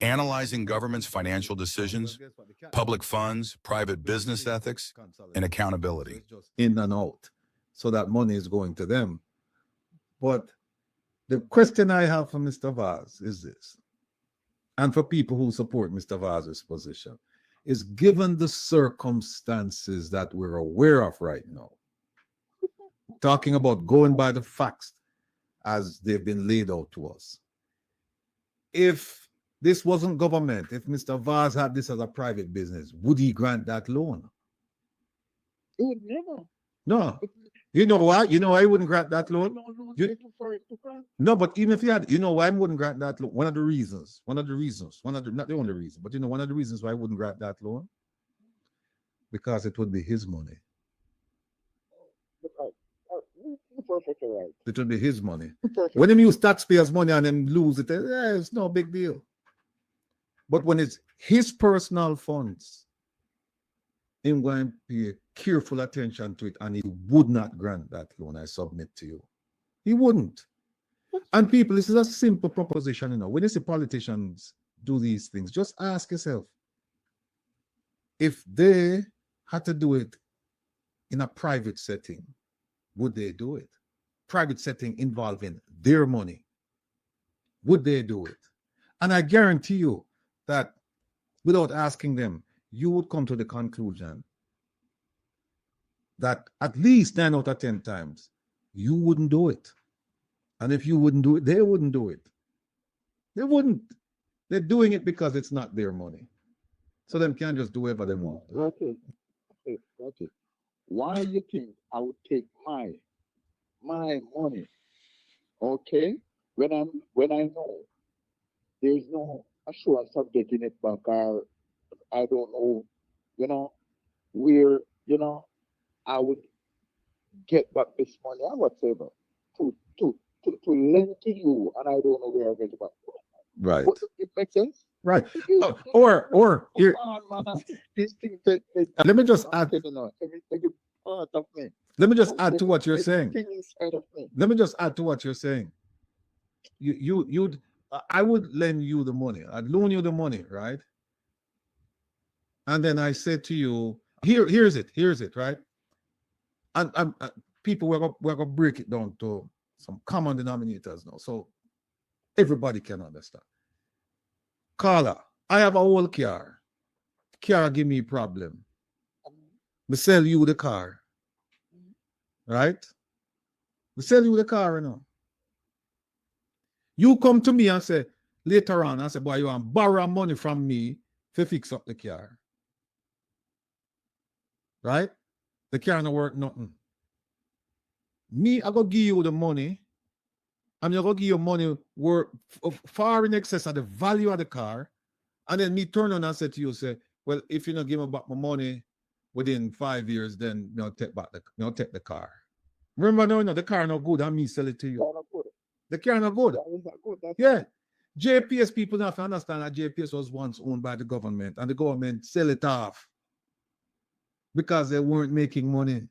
analyzing government's financial decisions, public funds, private business ethics, and accountability. In and out, so that money is going to them. But the question I have for Mr. Vaz is this, and for people who support Mr. Vaz's position, is given the circumstances that we're aware of right now, talking about going by the facts as they've been laid out to us. If this wasn't government, if Mr. Vaz had this as a private business, would he grant that loan? He would never. No. You know why? You know why he wouldn't grant that loan? No, but even if he had, you know why he wouldn't grant that loan? Not the only reason, but one of the reasons why he wouldn't grant that loan, because it would be his money. Perfectly right. It would be his money. When they use taxpayers' money and then lose it, it's no big deal. But when it's his personal funds, him going to pay careful attention to it, and he would not grant that loan, I submit to you. He wouldn't. And people, this is a simple proposition, you know. When you see politicians do these things, just ask yourself, if they had to do it in a private setting, would they do it? Private setting involving their money, would they do it? And I guarantee you that without asking them, you would come to the conclusion that at least 9 out of 10 times, you wouldn't do it. And if you wouldn't do it, they wouldn't do it. They wouldn't. They're doing it because it's not their money. So them can't just do whatever they want. Okay. Why do you think I would take my money, okay, when I know there's no assurance of getting it back, or I don't know, where, I would get back this money or whatever to lend to you, and I don't know where I'll get it back. Right. It makes sense? Right. Or here, this thing, let me just add. every part of me. Let me just add to what you're saying. Let me just add to what you're saying. I would lend you the money. I'd loan you the money, right? And then I said to you, here's it, right? And people, we're gonna break it down to some common denominators now, so everybody can understand. Carla, I have a whole car. Car give me problem. We sell you the car. Right? We sell you the car, you know. You come to me and say, later on, I say, boy, you want to borrow money from me to fix up the car. Right? The car not worth nothing. Me, I go give you the money. I'm going to give you money worth far in excess of the value of the car. And then me turn on and say to you, say, well, if you don't give me back my money within 5 years, then take the car. Remember, no, the car not good, and me sell it to you. The car not good. Yeah. JPS people have to understand that JPS was once owned by the government, and the government sell it off because they weren't making money.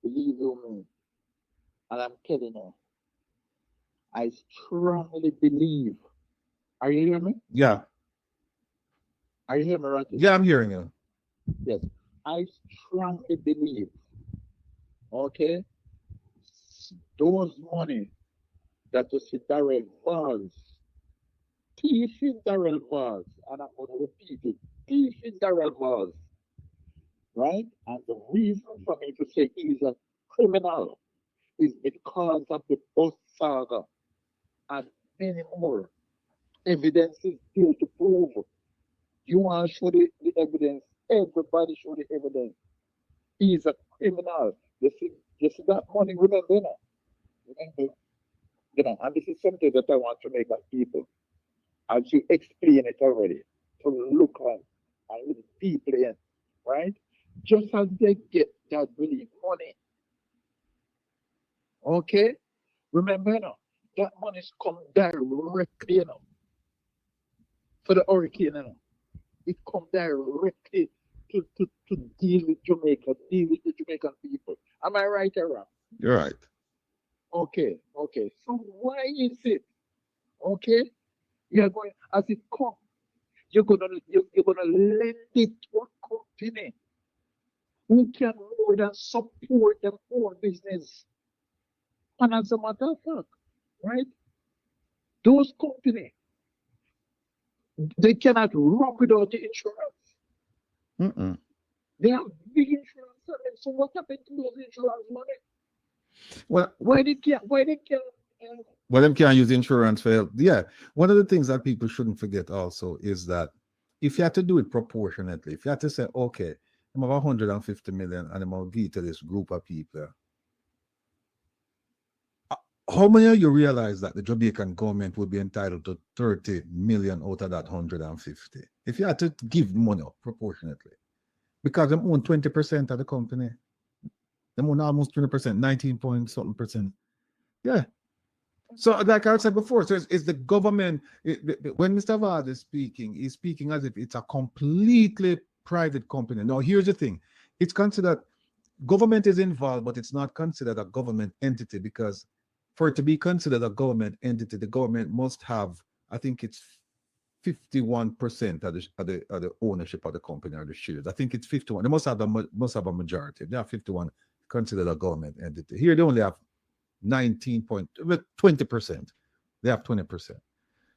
Believe you me, and I'm telling you, I strongly believe. Are you hearing me? Yeah. Are you hearing me, Rattigan? Yeah, I'm hearing you. Yes. I strongly believe, okay, those money that you see Darrell Vaz, teaching Darrell Vaz, and I'm going to repeat it, teaching Darrell Vaz, right? And the reason for me to say he's a criminal is because of the bus saga and many more evidences here to prove. You want to show the evidence, everybody show the evidence. He's a criminal. You see that money, remember, and this is something that I want to make at people. As you explain it already, to look at and with people in, right? Just as they get that really money. Okay? Remember now, that money's come directly, for the hurricane, it come directly to deal with Jamaica, deal with the Jamaican people. Am I right or wrong? You're right. Okay, okay. So why is it? Okay, you're going as it comes. You're gonna lend it to a company who can more than support their own business. And as a matter of fact, right? Those companies they cannot run without the insurance. Mm-mm. They have big insurance. So what happened to those insurance money? Well, Why they can't well, them can't use insurance for help. Yeah. One of the things that people shouldn't forget also is that if you have to do it proportionately, if you have to say, okay, I'm have 150 million and I'm going to give it to this group of people, how many of you realize that the Jamaican government would be entitled to 30 million out of that 150? If you had to give money proportionately, because they own 20% of the company, they own almost 20%, 19 point something percent. Yeah. So, like I said before, so it's the government. When Mr. Vard is speaking, he's speaking as if it's a completely private company. Now, here's the thing: it's considered government is involved, but it's not considered a government entity because for it to be considered a government entity, the government must have, I think it's 51% of the ownership of the company or the shares. I think it's 51. They must have a majority. They have 51 considered a government entity. Here they only have 20%. They have 20%.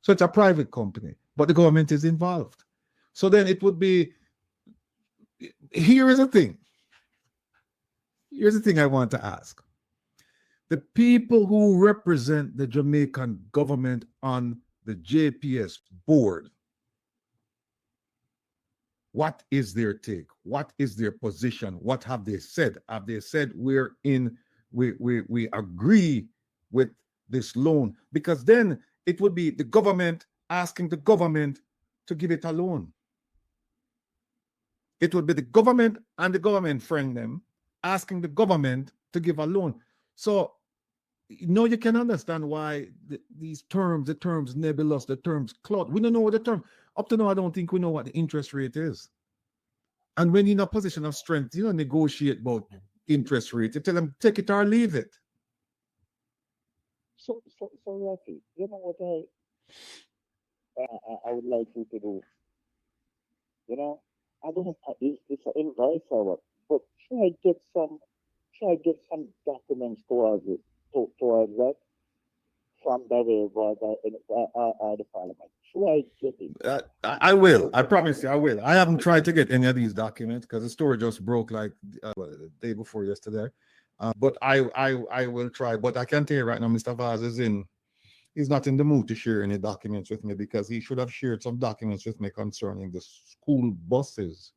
So it's a private company, but the government is involved. So then it would be, here is the thing. Here's the thing I want to ask. The people who represent the Jamaican government on the JPS board, what is their take? What is their position? What have they said? Have they said we agree with this loan? Because then it would be the government asking the government to give it a loan. It would be the government and the government friend them asking the government to give a loan. So you can understand why these terms, the terms nebulous, the terms cloud. We don't know what the term. Up to now, I don't think we know what the interest rate is. And when you're in a position of strength, you don't negotiate about interest rate. You tell them take it or leave it. So Rafi, you know what I would like you to do? You know, I don't. It's an advice or what, but try get some documents towards it, towards that from the river, the parliament. Try get it. I will. I promise you, I will. I haven't tried to get any of these documents because the story just broke like the day before yesterday. But I will try. But I can tell you right now, Mr. Vaz he's not in the mood to share any documents with me because he should have shared some documents with me concerning the school buses.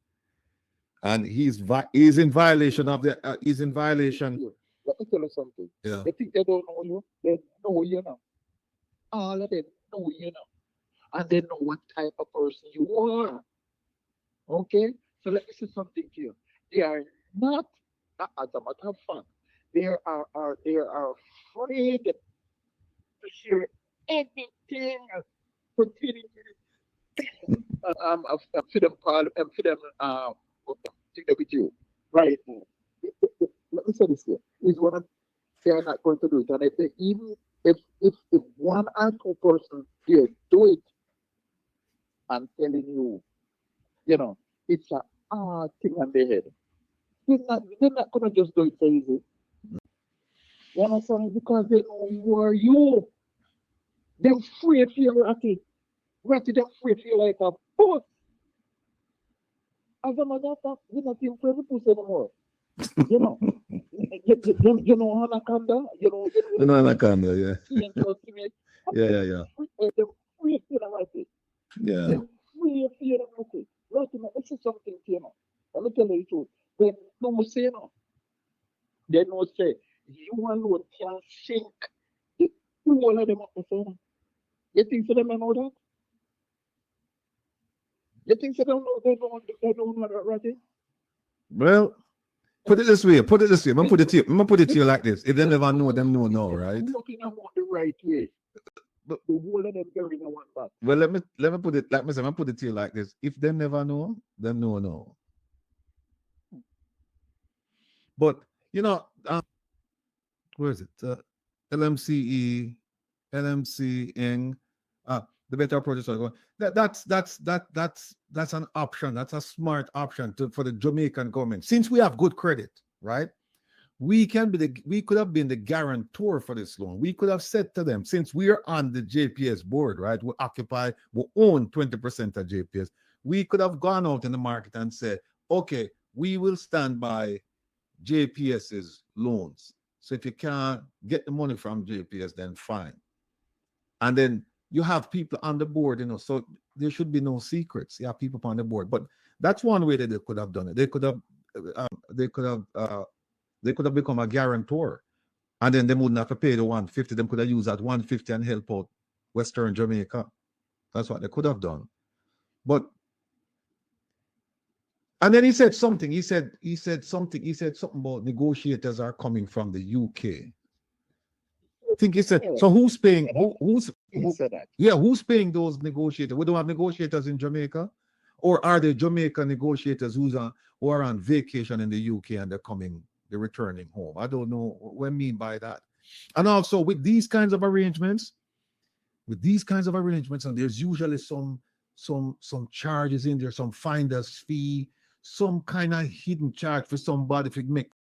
And he's in violation of the he's in violation. Let me tell you something. Yeah. They think they don't know you. They know you now. All of them know you now. And they know what type of person you are. Okay? So let me say something to you. They are not, as a matter of fact, they are afraid to share anything pertaining to freedom with you. Right now. Let me say this here. Is what they are not going to do it. And if they even if one or two person here do it, I'm telling you, it's a hard thing on their head. They're not gonna just do it so easy. You understand? Because they know who are you. They're free to feel Ratty. Ratty, they're free to feel like a boss. As a matter of fact, you're not even afraid to push anymore. You know. You know Anaconda? You know Anaconda, yeah. Yeah. They're free to feel Ratty. Yeah. They're free to feel Ratty. Ratty, this is something, Let me tell you the truth. They don't say no. They don't say you alone can sink the whole of them up the phone. You think so them know that? You think so they don't know that, right? Well, put it this way. I'm gonna put it to you like this. If they never know, them know now, right? Looking about the right way. But the whole of them going on one back. Well, let me put it like me. I'm gonna put it to you like this. If they never know, them know now. But where is it? LMCE, LMC, Ing, the better approach is going. That's an option. That's a smart option for the Jamaican government. Since we have good credit, right? We could have been the guarantor for this loan. We could have said to them, since we are on the JPS board, right? We own 20% of JPS. We could have gone out in the market and said, okay, we will stand by JPS's loans. So if you can't get the money from JPS, then fine. And then you have people on the board, so there should be no secrets. You have people on the board. But that's one way that they could have done it. They could have become a guarantor. And then they wouldn't have to pay the 150. They could have used that 150 and help out Western Jamaica. That's what they could have done. And then he said something. He said something about negotiators are coming from the UK. I think he said, so who's paying? Who's paying those negotiators? We don't have negotiators in Jamaica, or are they Jamaican negotiators who are on vacation in the UK and they're returning home? I don't know what I mean by that. And also with these kinds of arrangements, and there's usually some charges in there, some finder's fee, some kind of hidden charge for somebody if it make